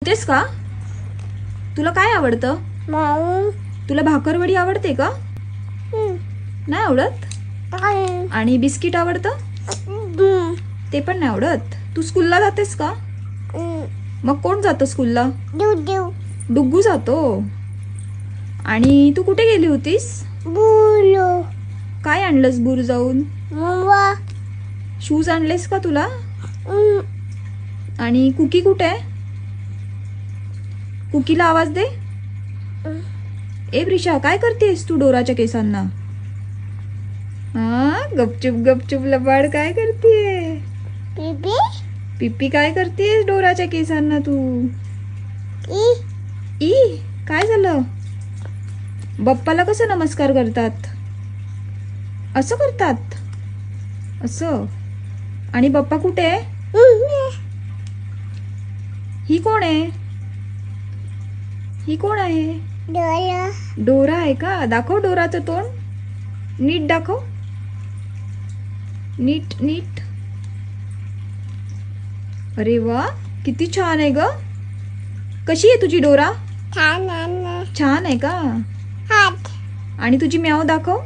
तेच का? तुला काय आवडतं? तुला भाकरवडी आवडते का? नाही आवडत? आणि बिस्किट आवडतं? ते पण नाही आवडत. तू स्कूलला जातेस का? मग कोण जातं स्कूलला? डुग्गू जातो. आणि तू कुठे गेली होतीस? काय आणलंस बुर जाऊन? शूज आणलेस का तुला? आणि कुकी कुठे आहे? कुकीला आवाज दे. ए प्रिशा, काय करतेस तू डोराच्या केसांना? हा, गपचूप गपचूप लबाड काय करतेय? पिप्पी काय करतेस डोराच्या केसांना तू? ई काय झालं? बाप्पाला कसं नमस्कार करतात? असं करतात? असं. आणि बाप्पा कुठे आहे? ही कोण आहे? ही कोण आहे? डोरा आहे का? दाखव डोराचं तोंड. नीट दाखव. नीट नीट. अरे वा, किती छान आहे ग. कशी आहे तुझी डोरा? छान आहे का? आणि तुझी म्याव दाखव.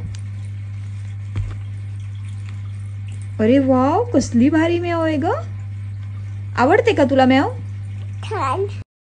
अरे वाव, कसली भारी म्याव आहे ग. आवडते का तुला म्याव?